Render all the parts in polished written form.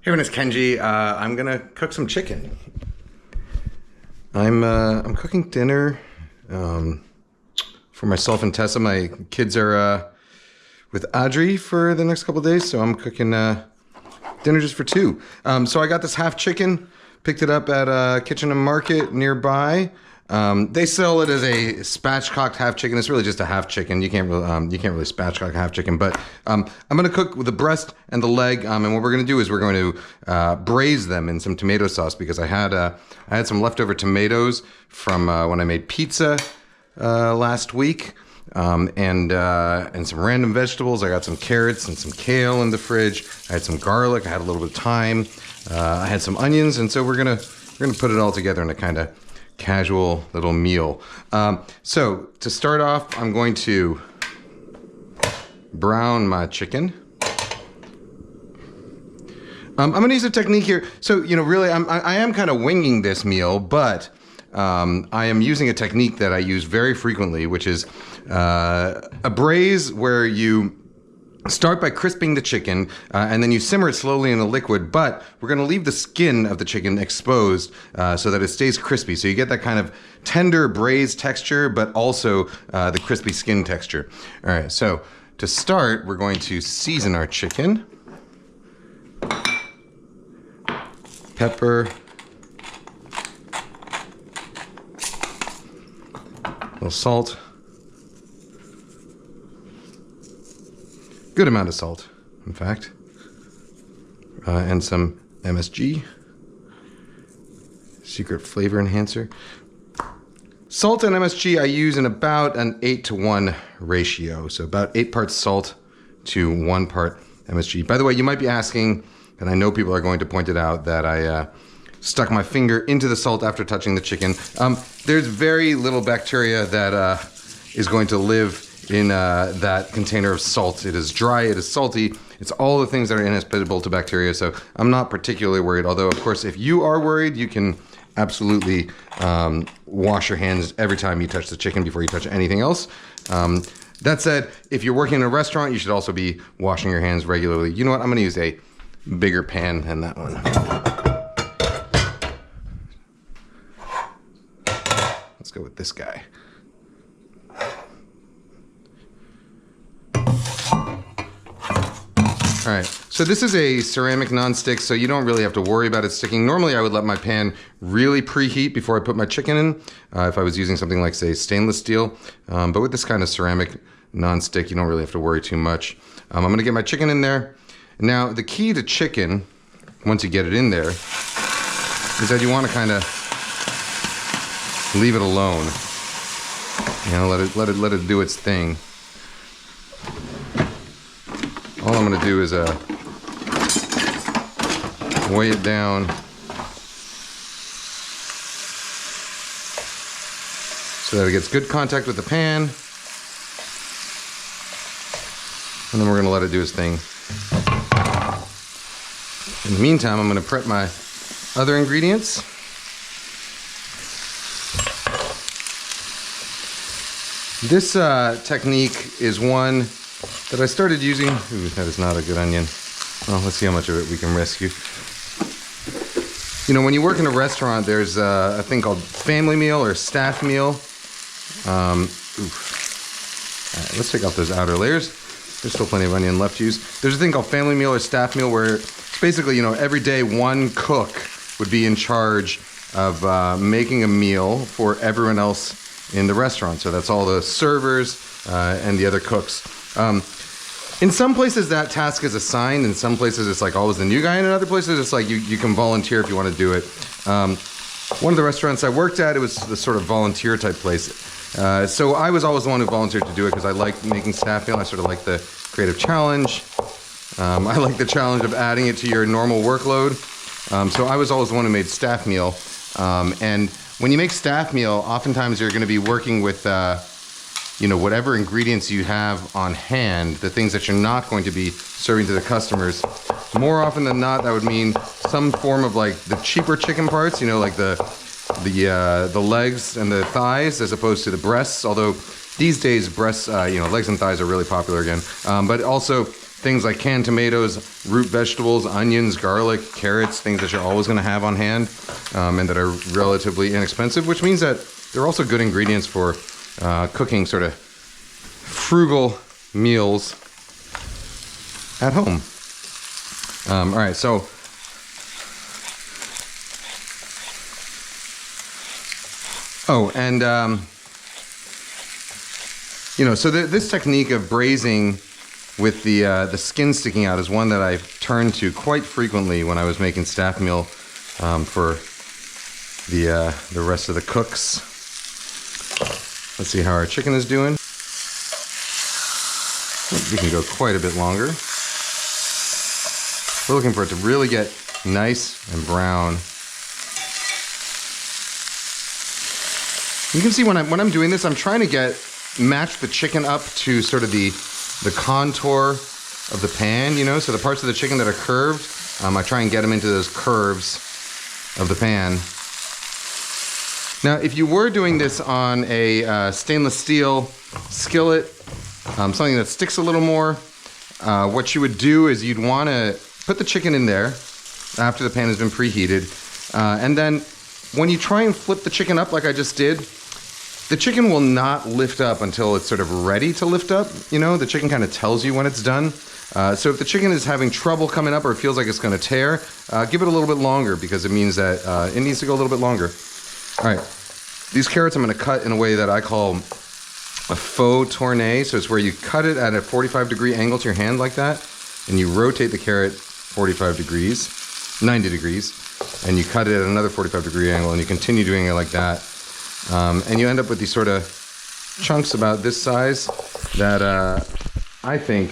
Hey everyone, it's Kenji. I'm gonna cook some chicken. I'm cooking dinner for myself and Tessa. My kids are with Audrey for the next couple of days, so I'm cooking dinner just for two. So I got this half chicken, picked it up at a kitchen and market nearby. They sell it as a spatchcocked half chicken. It's really just a half chicken. You can't really spatchcock a half chicken. But I'm gonna cook with the breast and the leg. And what we're gonna do is we're going to braise them in some tomato sauce because I had some leftover tomatoes from when I made pizza last week. And some random vegetables. I got some carrots and some kale in the fridge. I had some garlic. I had a little bit of thyme. I had some onions, and so we're gonna put it all together in a kind of casual little meal. So to start off, I'm going to brown my chicken. I'm going to use a technique here. So, really, I am kind of winging this meal, but I am using a technique that I use very frequently, which is a braise where you start by crisping the chicken, and then you simmer it slowly in the liquid, but we're going to leave the skin of the chicken exposed so that it stays crispy. So you get that kind of tender braised texture, but also the crispy skin texture. All right, so to start, we're going to season our chicken. Pepper. A little salt. Good amount of salt, in fact, and some MSG, secret flavor enhancer. Salt and MSG I use in about an 8-to-1 ratio, so about 8 parts salt to 1 part MSG. By the way, you might be asking, and I know people are going to point it out, that I stuck my finger into the salt after touching the chicken. There's very little bacteria that is going to live in that container of salt. It is dry, it is salty, it's all the things that are inhospitable to bacteria, so I'm not particularly worried. Although, of course, if you are worried, you can absolutely wash your hands every time you touch the chicken before you touch anything else. That said, if you're working in a restaurant, you should also be washing your hands regularly. You know what? I'm gonna use a bigger pan than that one. Let's go with this guy. All right, so this is a ceramic nonstick, so you don't really have to worry about it sticking. Normally, I would let my pan really preheat before I put my chicken in, if I was using something like, say, stainless steel. But with this kind of ceramic nonstick, you don't really have to worry too much. I'm gonna get my chicken in there. Now, the key to chicken, once you get it in there, is that you wanna kind of leave it alone. Let it do its thing. All I'm gonna do is weigh it down so that it gets good contact with the pan, and then we're gonna let it do its thing. In the meantime, I'm gonna prep my other ingredients. This technique is one that I started using. Ooh, that is not a good onion. Well, let's see how much of it we can rescue. When you work in a restaurant, there's a thing called family meal or staff meal. All right, let's take off those outer layers. There's still plenty of onion left to use. There's a thing called family meal or staff meal where it's basically, every day one cook would be in charge of making a meal for everyone else in the restaurant. So that's all the servers and the other cooks. In some places that task is assigned, in some places it's like always the new guy, and in other places it's like you can volunteer if you want to do it. One of the restaurants I worked at, it was the sort of volunteer type place. So I was always the one who volunteered to do it because I liked making staff meal. I sort of like the creative challenge. I like the challenge of adding it to your normal workload. So I was always the one who made staff meal. And when you make staff meal, oftentimes you're going to be working with whatever ingredients you have on hand, the things that you're not going to be serving to the customers. More often than not, that would mean some form of like the cheaper chicken parts, like the legs and the thighs as opposed to the breasts. Although these days breasts, legs and thighs are really popular again. But also things like canned tomatoes, root vegetables, onions, garlic, carrots, things that you're always going to have on hand, and that are relatively inexpensive, which means that they're also good ingredients for cooking sort of frugal meals at home. All right, so so this technique of braising with the skin sticking out is one that I've turned to quite frequently when I was making staff meal for the rest of the cooks. Let's see how our chicken is doing. We can go quite a bit longer. We're looking for it to really get nice and brown. You can see when I'm doing this, I'm trying to match the chicken up to sort of the contour of the pan, so the parts of the chicken that are curved, I try and get them into those curves of the pan. Now, if you were doing this on a stainless steel skillet, something that sticks a little more, what you would do is you'd want to put the chicken in there after the pan has been preheated, and then when you try and flip the chicken up like I just did, the chicken will not lift up until it's sort of ready to lift up. The chicken kind of tells you when it's done. So if the chicken is having trouble coming up or it feels like it's going to tear, give it a little bit longer, because it means that it needs to go a little bit longer. All right, these carrots I'm going to cut in a way that I call a faux tourné. So it's where you cut it at a 45-degree angle to your hand like that, and you rotate the carrot 90 degrees, and you cut it at another 45-degree angle, and you continue doing it like that. And you end up with these sort of chunks about this size that I think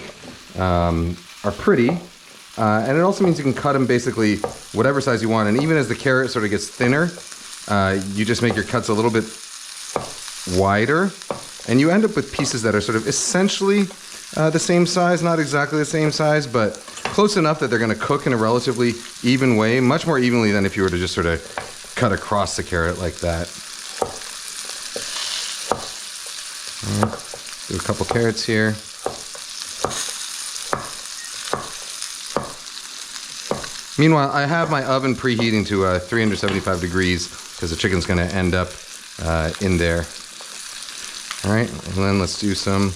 are pretty. And it also means you can cut them basically whatever size you want. And even as the carrot sort of gets thinner, you just make your cuts a little bit wider. And you end up with pieces that are sort of essentially the same size, not exactly the same size, but close enough that they're going to cook in a relatively even way, much more evenly than if you were to just sort of cut across the carrot like that. Do a couple carrots here. Meanwhile, I have my oven preheating to 375 degrees because the chicken's going to end up in there. All right, and then let's do some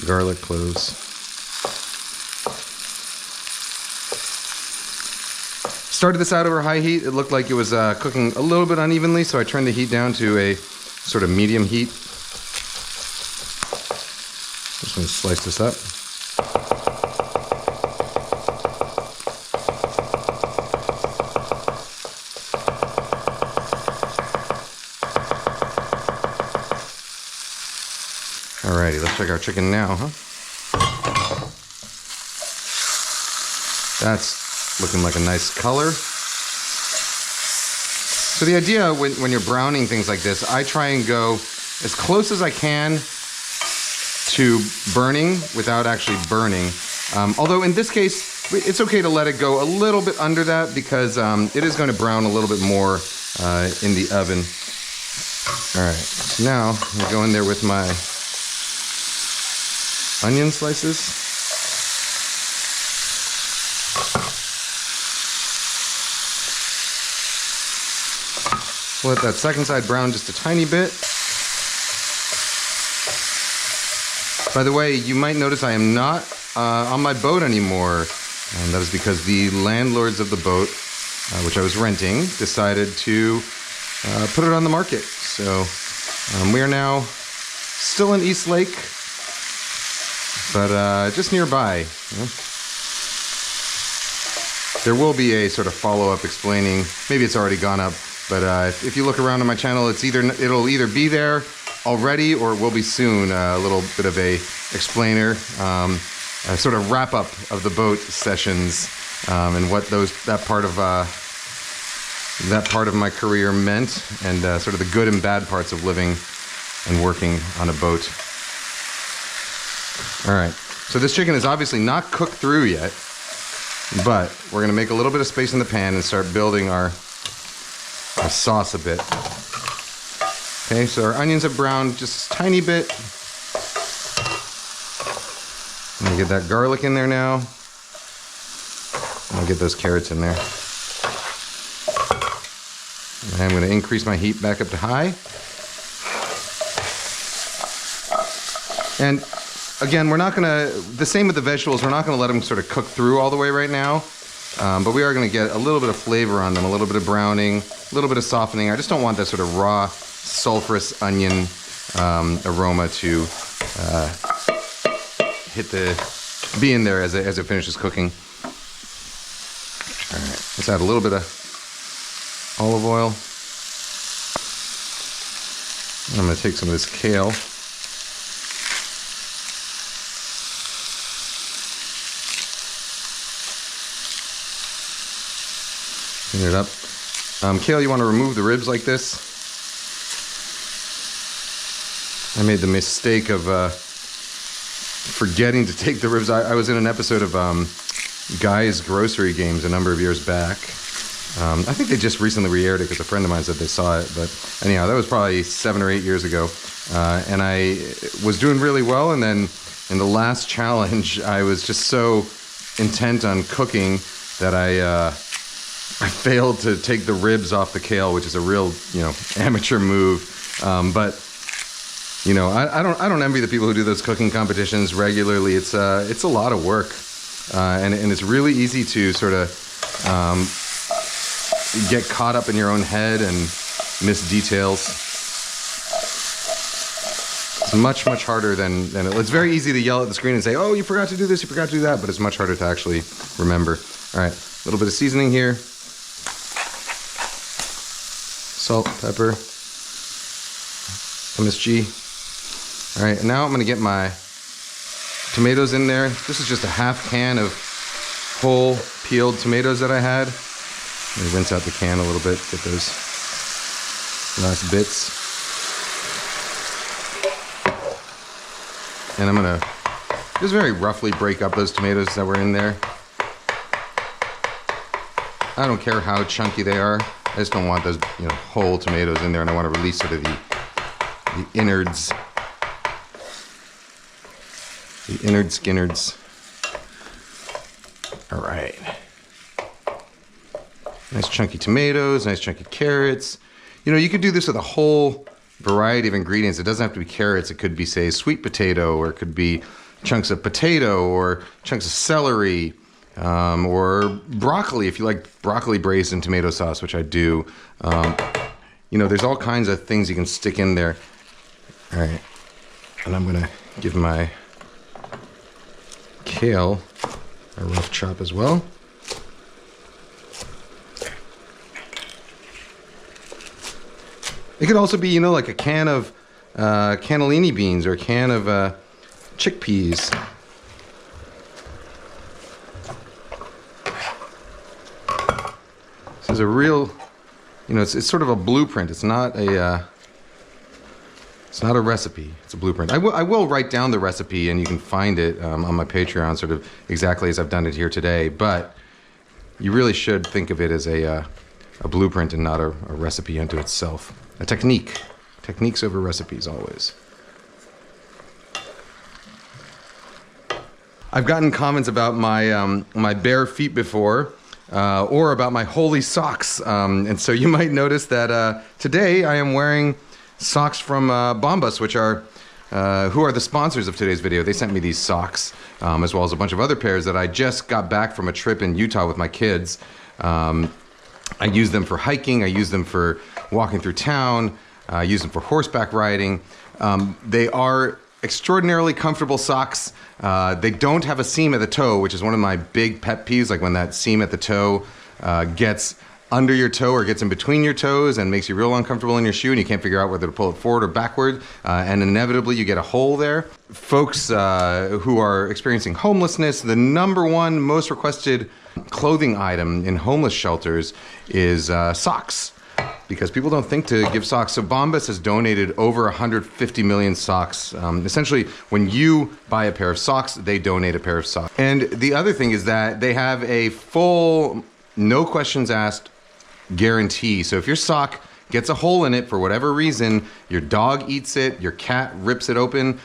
garlic cloves. Started this out over high heat. It looked like it was cooking a little bit unevenly, so I turned the heat down to a sort of medium heat. Just going to slice this up. Alrighty, let's check our chicken now, huh? That's looking like a nice color. So the idea when you're browning things like this, I try and go as close as I can to burning without actually burning. Although in this case, it's okay to let it go a little bit under that because it is going to brown a little bit more in the oven. All right, so now I'm going to go in there with my onion slices. Let that second side brown just a tiny bit. By the way, you might notice I am not on my boat anymore. And that is because the landlords of the boat, which I was renting, decided to put it on the market. So we are now still in East Lake, but just nearby. There will be a sort of follow-up explaining, maybe it's already gone up, but if you look around on my channel, it'll either be there already or it will be soon. A little bit of a explainer, a sort of wrap-up of the boat sessions and what that part of my career meant, and sort of the good and bad parts of living and working on a boat. All right, so this chicken is obviously not cooked through yet, but we're gonna make a little bit of space in the pan and start building our sauce a bit. Okay, so our onions have browned just a tiny bit. And gonna get that garlic in there now. I'll get those carrots in there. And I'm gonna increase my heat back up to high. And again, we're not gonna, the same with the vegetables, we're not gonna let them sort of cook through all the way right now. But we are gonna get a little bit of flavor on them, a little bit of browning, a little bit of softening. I just don't want that sort of raw, sulfurous onion aroma to be in there as it finishes cooking. All right, let's add a little bit of olive oil. And I'm gonna take some of this kale. Clean it up. Kale, you want to remove the ribs like this. I made the mistake of forgetting to take the ribs. I was in an episode of Guy's Grocery Games a number of years back. I think they just recently re-aired it because a friend of mine said they saw it. But anyhow, that was probably 7 or 8 years ago. And I was doing really well. And then in the last challenge, I was just so intent on cooking that I failed to take the ribs off the kale, which is a real, amateur move. But I don't envy the people who do those cooking competitions regularly. It's a lot of work, and it's really easy to sort of get caught up in your own head and miss details. It's much harder than it's very easy to yell at the screen and say, "Oh, you forgot to do this, you forgot to do that," but it's much harder to actually remember. All right, a little bit of seasoning here. Salt, pepper, MSG. All right, and now I'm gonna get my tomatoes in there. This is just a half can of whole peeled tomatoes that I had. Let me rinse out the can a little bit, get those last bits. And I'm gonna just very roughly break up those tomatoes that were in there. I don't care how chunky they are. I just don't want those, whole tomatoes in there, and I want to release sort of the innards, skinnards. All right. Nice chunky tomatoes, nice chunky carrots. You could do this with a whole variety of ingredients. It doesn't have to be carrots. It could be, say, sweet potato, or it could be chunks of potato, or chunks of celery. Or broccoli, if you like broccoli braised in tomato sauce, which I do. There's all kinds of things you can stick in there. All right, and I'm gonna give my kale a rough chop as well. It could also be, like a can of cannellini beans, or a can of chickpeas. This is a real, it's sort of a blueprint. It's not a recipe. It's a blueprint. I will write down the recipe, and you can find it on my Patreon, sort of exactly as I've done it here today. But you really should think of it as a blueprint and not a recipe unto itself. A technique. Techniques over recipes always. I've gotten comments about my bare feet before. Or about my holy socks. And so you might notice that today I am wearing socks from Bombas, which are who are the sponsors of today's video. They sent me these socks, as well as a bunch of other pairs that I just got back from a trip in Utah with my kids. I use them for hiking. I use them for walking through town. I use them for horseback riding. They are extraordinarily comfortable socks. They don't have a seam at the toe, which is one of my big pet peeves, like when that seam at the toe gets under your toe or gets in between your toes and makes you real uncomfortable in your shoe, and you can't figure out whether to pull it forward or backward, and inevitably you get a hole there. Folks who are experiencing homelessness, the number one most requested clothing item in homeless shelters is socks. Because people don't think to give socks. So Bombas has donated over 150 million socks. Essentially, when you buy a pair of socks, they donate a pair of socks. And the other thing is that they have a full, no questions asked guarantee. So if your sock gets a hole in it for whatever reason, your dog eats it, your cat rips it open,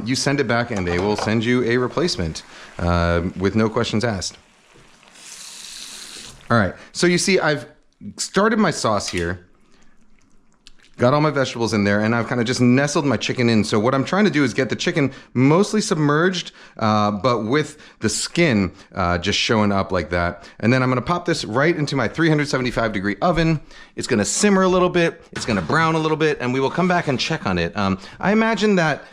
you send it back and they will send you a replacement with no questions asked. All right, so you see I've started my sauce here. Got all my vegetables in there, and I've kind of just nestled my chicken in. So what I'm trying to do is get the chicken mostly submerged, but with the skin just showing up like that. And then I'm gonna pop this right into my 375-degree oven. It's gonna simmer a little bit, it's gonna brown a little bit, and we will come back and check on it. I imagine that,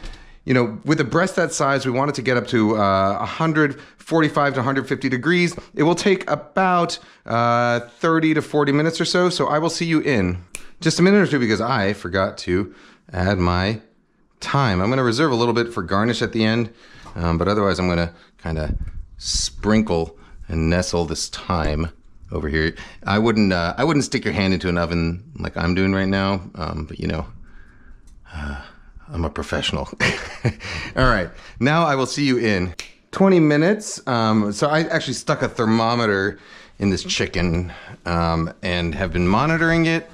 you know, with a breast that size, we want it to get up to 145 to 150 degrees. It will take about 30 to 40 minutes or so. So I will see you in just a minute or two because I forgot to add my thyme. I'm gonna reserve a little bit for garnish at the end, but otherwise I'm gonna kind of sprinkle and nestle this thyme over here. I wouldn't stick your hand into an oven like I'm doing right now, but you know, I'm a professional. All right, now I will see you in 20 minutes. So I actually stuck a thermometer in this chicken and have been monitoring it.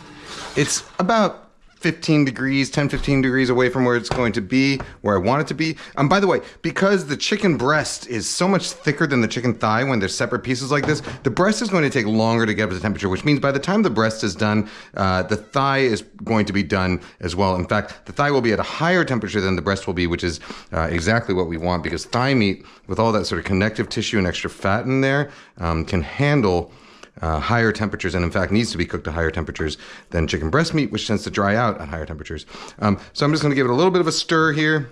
It's about 15 degrees, 10, 15 degrees away from where it's going to be, where I want it to be. By the way, because the chicken breast is so much thicker than the chicken thigh when they're separate pieces like this, the breast is going to take longer to get up to the temperature, which means by the time the breast is done, the thigh is going to be done as well. In fact, the thigh will be at a higher temperature than the breast will be, which is exactly what we want, because thigh meat, with all that sort of connective tissue and extra fat in there, can handle higher temperatures, and in fact needs to be cooked to higher temperatures than chicken breast meat, which tends to dry out at higher temperatures. So I'm just going to give it a little bit of a stir here.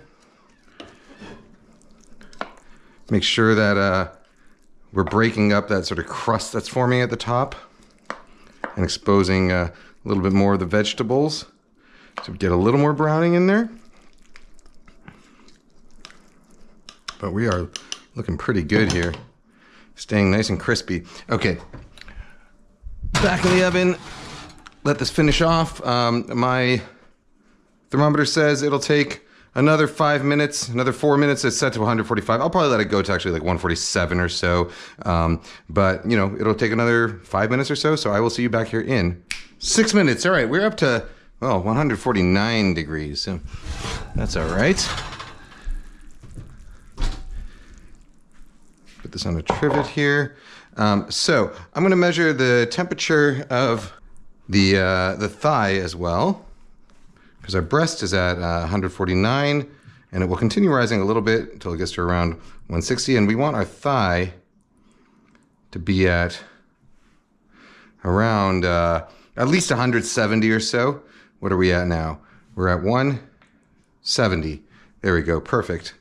Make sure that we're breaking up that sort of crust that's forming at the top and exposing a little bit more of the vegetables. So we get a little more browning in there. But we are looking pretty good here. Staying nice and crispy. Okay. Back in the oven, let this finish off. My thermometer says it'll take another 5 minutes, another 4 minutes. It's set to 145. I'll probably let it go to actually like 147 or so. But you know, it'll take another 5 minutes or so. So I will see you back here in 6 minutes. All right, we're up to, well, 149 degrees. So that's all right. Put this on a trivet here. So I'm going to measure the temperature of the thigh as well, because our breast is at 149, and it will continue rising a little bit until it gets to around 160, and we want our thigh to be at around at least 170 or so. What are we at now? We're at 170. There we go. Perfect.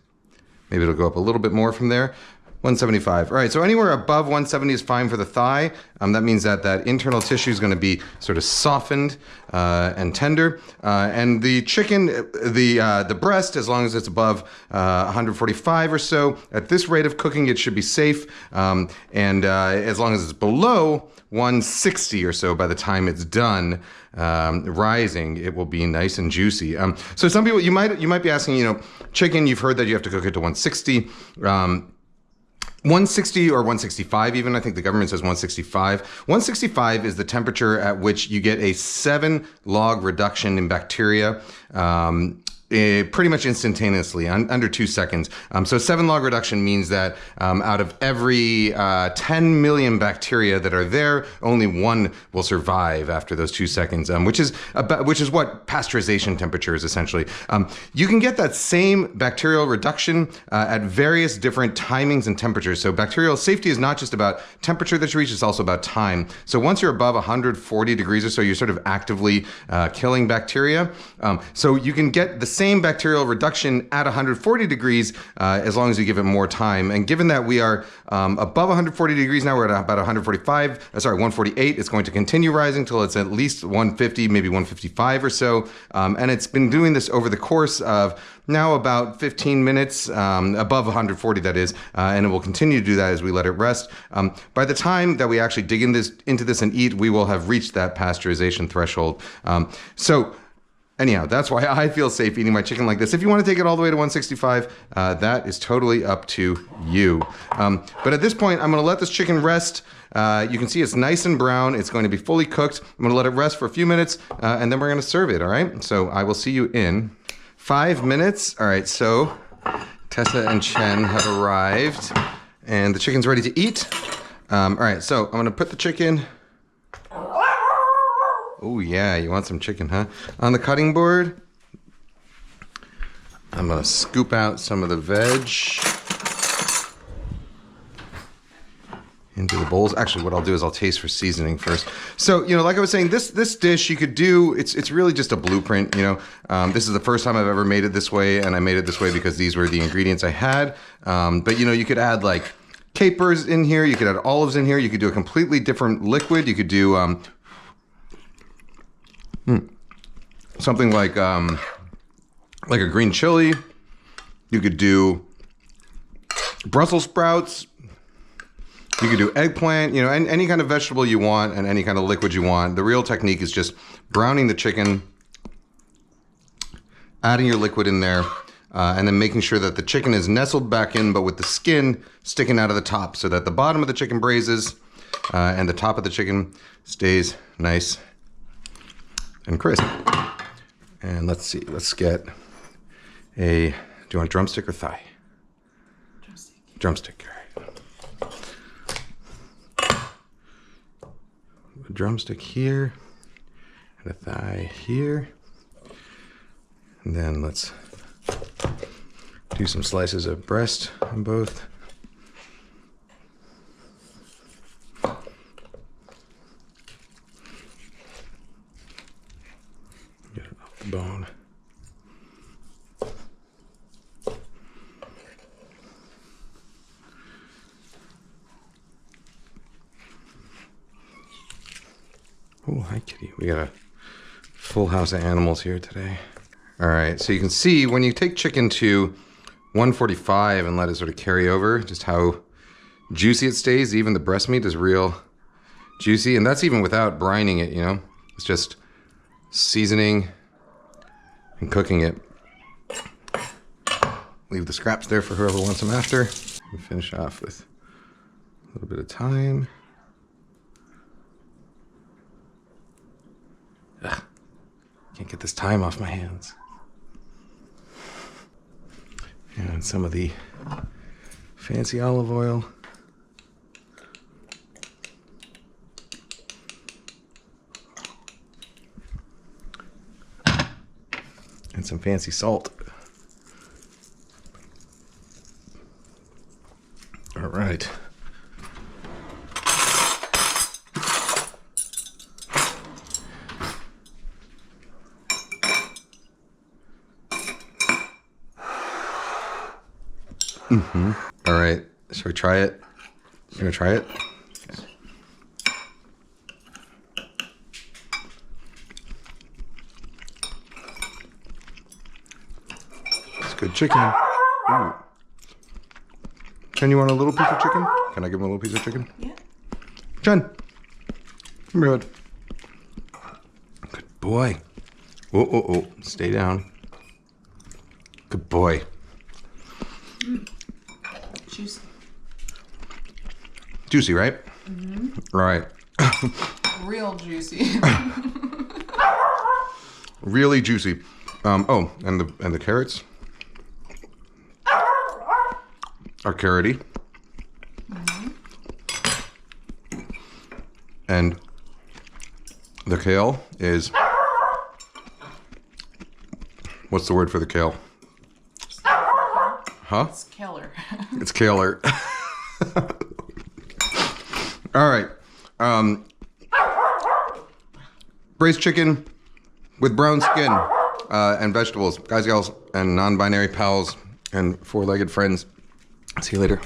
Maybe it'll go up a little bit more from there. 175. All right, so anywhere above 170 is fine for the thigh. That means that that internal tissue is going to be sort of softened and tender. And the chicken, the breast, as long as it's above 145 or so, at this rate of cooking, it should be safe. And as long as it's below 160 or so by the time it's done rising, it will be nice and juicy. So some people, you might be asking, you know, chicken, you've heard that you have to cook it to 160. 160 or 165 even, I think the government says 165. 165 is the temperature at which you get a 7 log reduction in bacteria. Pretty much instantaneously, under 2 seconds. So 7 log reduction means that out of every 10 million bacteria that are there, only 1 will survive after those 2 seconds, which is what pasteurization temperature is essentially. You can get that same bacterial reduction at various different timings and temperatures. So bacterial safety is not just about temperature that you reach, it's also about time. So once you're above 140 degrees or so, you're sort of actively killing bacteria. So you can get the same bacterial reduction at 140 degrees as long as you give it more time. And given that we are above 140 degrees now, we're at about 148, it's going to continue rising till it's at least 150, maybe 155 or so. And it's been doing this over the course of now about 15 minutes, above 140 that is, and it will continue to do that as we let it rest. By the time that we actually dig into this and eat, we will have reached that pasteurization threshold. So Anyhow, that's why I feel safe eating my chicken like this. If you want to take it all the way to 165, that is totally up to you. But at this point, I'm going to let this chicken rest. You can see it's nice and brown. It's going to be fully cooked. I'm going to let it rest for a few minutes, and then we're going to serve it, all right? So I will see you in 5 minutes. All right, so Tessa and Chen have arrived, and the chicken's ready to eat. All right, so I'm going to put the chicken... Oh yeah, you want some chicken, huh? On the cutting board, I'm gonna scoop out some of the veg into the bowls. Actually, what I'll do is I'll taste for seasoning first. So, you know, like I was saying, this dish you could do, it's really just a blueprint, you know. This is the first time I've ever made it this way, and I made it this way because these were the ingredients I had. But, you know, you could add, like, capers in here, you could add olives in here, you could do a completely different liquid, you could do... something like a green chili. You could do Brussels sprouts. You could do eggplant, you know, any kind of vegetable you want and any kind of liquid you want. The real technique is just browning the chicken, adding your liquid in there, and then making sure that the chicken is nestled back in, but with the skin sticking out of the top so that the bottom of the chicken braises and the top of the chicken stays nice and crisp. And let's see, let's get do you want drumstick or thigh? Drumstick. Drumstick, all right. A drumstick here, and a thigh here. And then let's do some slices of breast on both. Bone. Oh, hi kitty. We got a full house of animals here today. All right, so you can see when you take chicken to 145 and let it sort of carry over, just how juicy it stays. Even the breast meat is real juicy, and that's even without brining it, you know? It's just seasoning and cooking it. Leave the scraps there for whoever wants them after. And finish off with a little bit of thyme. Ugh, can't get this thyme off my hands. And some of the fancy olive oil. And some fancy salt. All right. All right. Shall we try it? You gonna try it? Okay. Good chicken. Ooh. Chen, you want a little piece of chicken? Can I give him a little piece of chicken? Yeah. Chen, come here, bud. Good boy. Oh. Stay down. Good boy. Juicy. Juicy, right? Mm-hmm. Right. Real juicy. Really juicy. Oh, and the carrots are carroty. Mm-hmm. And the kale is, what's the word for the kale? Huh? It's killer. It's kaler. All right. Braised chicken with brown skin and vegetables. Guys, gals, and non-binary pals and four-legged friends. See you later.